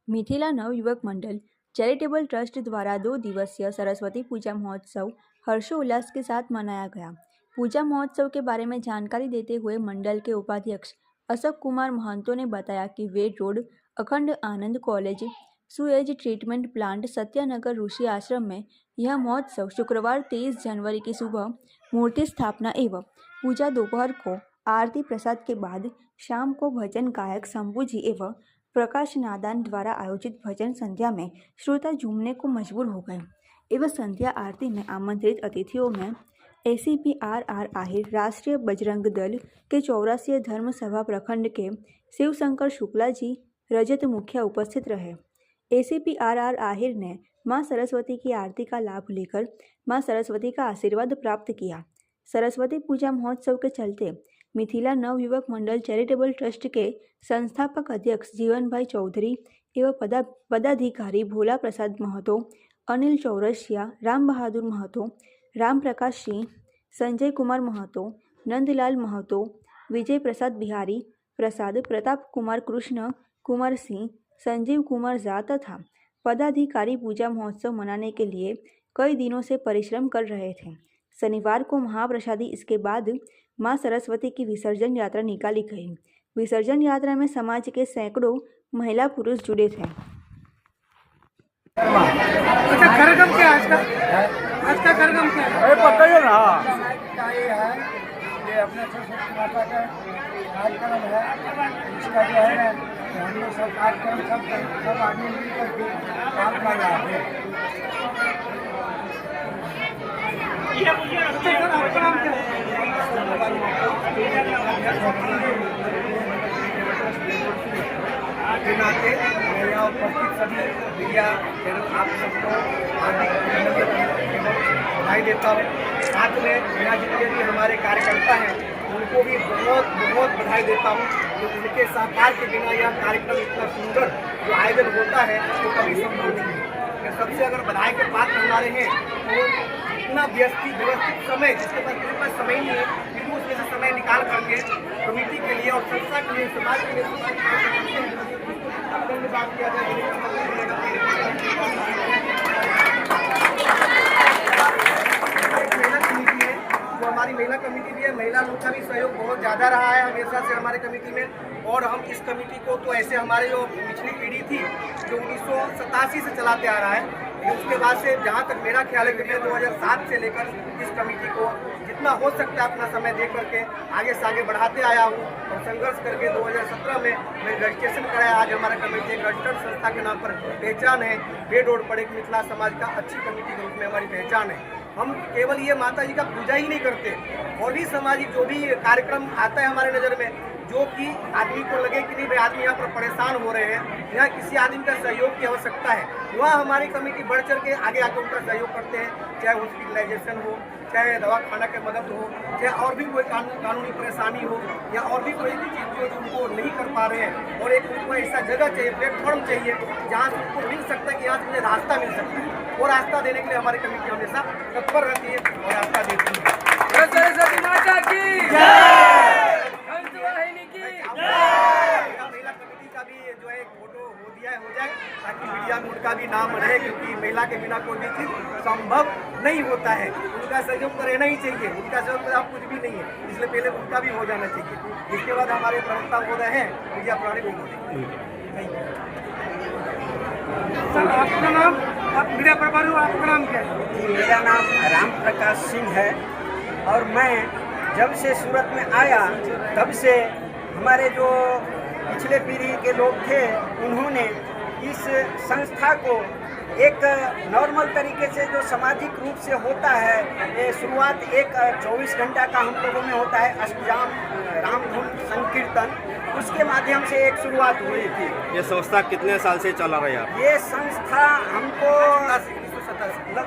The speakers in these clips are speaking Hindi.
मिथिला नवयुवक मंडल चैरिटेबल ट्रस्ट द्वारा 2 दिवसीय सरस्वती पूजा महोत्सव हर्षोल्लास के साथ मनाया गया। पूजा महोत्सव के बारे में जानकारी देते हुए मंडल के उपाध्यक्ष अशोक कुमार महंतो ने बताया कि वेड रोड अखंड आनंद कॉलेज सुएज ट्रीटमेंट प्लांट सत्यानगर ऋषि आश्रम में यह महोत्सव शुक्रवार 23 जनवरी की सुबह मूर्ति स्थापना एवं पूजा दोपहर को आरती प्रसाद के बाद शाम को भजन गायक शंभू जी एवं प्रकाश नादान द्वारा आयोजित भजन संध्या में श्रोता झूमने को मजबूर हो गए एवं संध्या आरती में आमंत्रित अतिथियों में एसीपी आर आहिर, राष्ट्रीय बजरंग दल के 84 धर्म सभा प्रखंड के शिवशंकर शुक्ला जी रजत मुखिया उपस्थित रहे। एसीपी आर आहिर ने मां सरस्वती की आरती का लाभ लेकर मां सरस्वती का आशीर्वाद प्राप्त किया। सरस्वती पूजा महोत्सव के चलते मिथिला नवयुवक मंडल चैरिटेबल ट्रस्ट के संस्थापक अध्यक्ष जीवन भाई चौधरी एवं पदाधिकारी भोला प्रसाद महतो, अनिल चौरसिया, राम बहादुर महतो, राम प्रकाश सिंह, संजय कुमार महतो, नंदलाल महतो, विजय प्रसाद बिहारी प्रसाद, प्रताप कुमार कृष्ण कुमार सिंह, संजीव कुमार झा तथा पदाधिकारी पूजा महोत्सव मनाने के लिए कई दिनों से परिश्रम कर रहे थे। शनिवार को महाप्रसादी इसके बाद मां सरस्वती की विसर्जन यात्रा निकाली गई। विसर्जन यात्रा में समाज के सैकड़ों महिला पुरुष जुड़े थे। अच्छा, कार्यक्रम क्या है आज का कार्यक्रम क्या है? अरे बताइए ना। ये अपने सरस्वती माता का कार्यक्रम है। इसका जो है ना, हम लोग सब कार्यक्रम सब आदमी मिलकर के काम कर रहे हैं। आपका नाम क्या है? के नाते मैं यहाँ उपस्थित सभी मीडिया चैनल आप सबको बधाई देता हूँ। साथ में मेरा जितने भी हमारे कार्यकर्ता हैं उनको भी बहुत बहुत बधाई देता हूँ, क्योंकि उनके सहकार के बिना यह कार्यक्रम इतना सुंदर जो आयोजन होता है वो कभी संभव नहीं है। सबसे अगर बधाई के पात्र हमारे हैं तो इतना व्यवस्थित समय, जिसके पास समय नहीं है फिर भी उसमें से समय निकाल करके कमेटी के लिए और संस्था के लिए, समाज के लिए बात किया जाए। महिला कमेटी है जो हमारी महिला कमेटी भी है। महिला लोग का भी सहयोग बहुत ज़्यादा रहा है हमेशा से हमारे कमेटी में, और हम इस कमेटी को तो ऐसे हमारे जो पिछली पीढ़ी थी जो 1987 से चलाते आ रहा है, उसके बाद से जहाँ तक मेरा ख्याल है कि मैं 2007 से लेकर इस कमेटी को जितना हो सकता है अपना समय दे करके आगे से आगे बढ़ाते आया हूँ और संघर्ष करके 2017 में मैं रजिस्ट्रेशन कराया। आज हमारा कमेटी एक रजिस्टर्ड संस्था के नाम पर पहचान है। वेड रोड पर एक मिथिला समाज का अच्छी कमेटी के रूप में हमारी पहचान है। हम केवल ये माता जी का पूजा ही नहीं करते, और भी सामाजिक जो भी कार्यक्रम आता है हमारे नज़र में, जो कि आदमी को लगे कि नहीं भाई आदमी यहाँ पर परेशान हो रहे हैं, यहाँ किसी आदमी का सहयोग की आवश्यकता है, वहाँ हमारी कमेटी बढ़ चढ़ के आगे आकर उनका सहयोग करते हैं। चाहे हॉस्पिटलाइजेशन हो, चाहे दवा खाना की मदद हो, चाहे और भी कोई कानूनी परेशानी हो, या और भी कोई चीज़ जो उनको नहीं कर पा रहे हैं, और एक उनको ऐसा जगह चाहिए, प्लेटफॉर्म चाहिए जहाँ से उनको मिल सकता है कि यहाँ से मुझे रास्ता मिल सकता है, और रास्ता देने के लिए हमारी कमेटी हमेशा तत्पर रहती है और रास्ता देती है। सरस्वती माता की महिला कमेटी का भी जो है फोटो हो जाए ताकि मीडिया में उनका भी नाम रहे, क्योंकि महिला के बिना कोई भी चीज़ संभव नहीं होता है। उनका सहयोग तो रहना ही चाहिए, उनका सहयोग तो आप कुछ भी नहीं है, इसलिए पहले उनका भी हो जाना चाहिए। इसके बाद हमारे प्रवक्ता हो रहे हैं मीडिया प्राणी भी हो रहे हैं। सर, आपका नाम, आप मीडिया प्रभारी, आपका नाम क्या है? जी, मेरा नाम राम प्रकाश सिंह है, और मैं जब से सूरत में आया तब से हमारे जो पिछले पीढ़ी के लोग थे उन्होंने इस संस्था को एक नॉर्मल तरीके से जो सामाजिक रूप से होता है, ये शुरुआत एक 24 घंटा का हम लोगों में होता है अष्टजाम रामधुन संकीर्तन, उसके माध्यम से एक शुरुआत हुई थी। ये संस्था कितने साल से चला रही है? ये संस्था हमको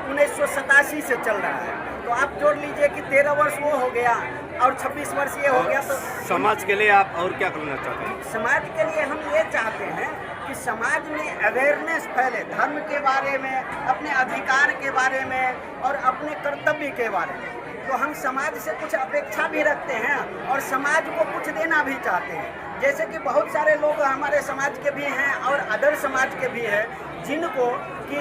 1987 से चल रहा है, तो आप जोड़ लीजिए कि 13 वर्ष वो हो गया और 26 वर्ष ये हो गया। तो समाज के लिए आप और क्या करना चाहते हैं? समाज के लिए हम ये चाहते हैं कि समाज में अवेयरनेस फैले, धर्म के बारे में, अपने अधिकार के बारे में और अपने कर्तव्य के बारे में। तो हम समाज से कुछ अपेक्षा भी रखते हैं और समाज को कुछ देना भी चाहते हैं। जैसे कि बहुत सारे लोग हमारे समाज के भी हैं और अदर समाज के भी हैं जिनको कि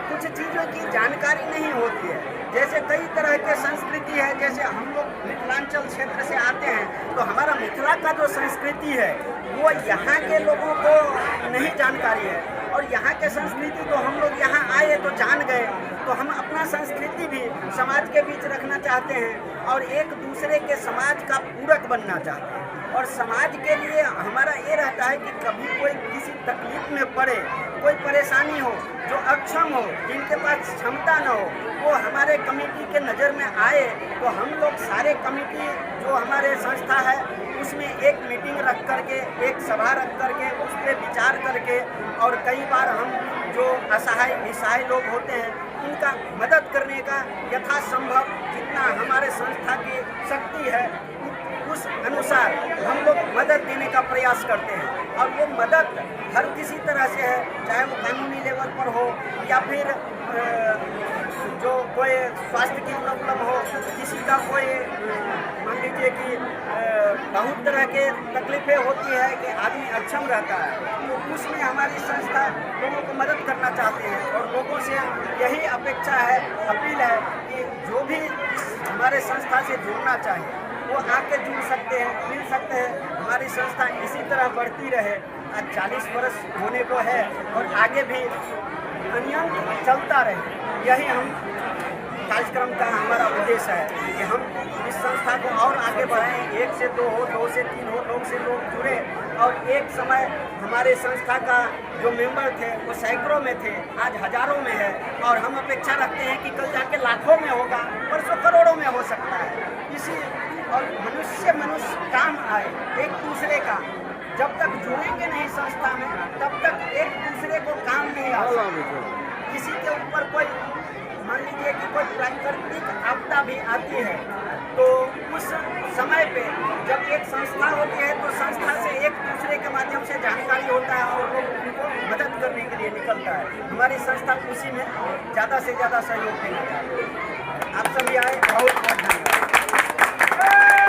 कुछ चीज़ों की जानकारी नहीं होती है। जैसे कई तरह के संस्कृति है, जैसे हम लोग मिथिलांचल क्षेत्र से आते हैं तो हमारा मिथिला का जो संस्कृति है वो यहाँ के लोगों को नहीं जानकारी है, और यहाँ के संस्कृति तो हम लोग यहाँ आए तो जान गए, तो हम अपना संस्कृति भी समाज के बीच रखना चाहते हैं और एक दूसरे के समाज का पूरक बनना चाहते हैं। और समाज के लिए हमारा ये रहता है कि कभी कोई किसी तकलीफ में पड़े, कोई परेशानी हो, जो अक्षम हो, जिनके पास क्षमता न हो, वो हमारे कमेटी के नज़र में आए तो हम लोग सारे कमेटी जो हमारे संस्था है उसमें एक मीटिंग रख करके, एक सभा रख करके उस पर विचार करके, और कई बार हम जो असहाय निसहाय लोग होते हैं उनका मदद करने का यथासंभव जितना हमारे संस्था की शक्ति है उस अनुसार हम लोग मदद देने का प्रयास करते हैं। और वो मदद हर किसी तरह से है, चाहे वो कानूनी लेवल पर हो या फिर जो कोई स्वास्थ्य की प्रॉब्लम हो, किसी का कोई मान लीजिए कि बहुत तरह के तकलीफें होती है कि आदमी अक्षम रहता है, तो उसमें हमारी संस्था लोगों को मदद करना चाहते हैं। और लोगों से यही अपेक्षा है, अपील है कि जो भी हमारे संस्था से जुड़ना चाहे वो आके जुड़ सकते हैं, मिल सकते हैं। हमारी संस्था इसी तरह बढ़ती रहे, आज 40 वर्ष होने को है और आगे भी अनियंत चलता रहे, यही हम कार्यक्रम का हमारा उद्देश्य है कि हम इस संस्था को और आगे बढ़ाएं। 1 से 2 हो, 2 से 3 हो, लोग से लोग जुड़े, और एक समय हमारे संस्था का जो मेंबर थे वो सैकड़ों में थे, आज हजारों में है, और हम अपेक्षा रखते हैं कि कल जाके लाखों में होगा, परसों करोड़ों में हो सकता है। इसी और मनुष्य काम आए एक दूसरे का, जब तक जुड़ेंगे नहीं संस्था में तब तक एक दूसरे को काम नहीं आ सकता। किसी के ऊपर कोई मान लीजिए कि कोई प्राकृतिक आपदा भी आती है तो उस समय पे जब एक संस्था होती है तो संस्था से एक दूसरे के माध्यम से जानकारी होता है और लोग उनको मदद करने के लिए निकलता है। हमारी संस्था उसी में ज़्यादा से ज़्यादा सहयोग देना चाहती है। आप सभी आए, बहुत बहुत धन्यवाद।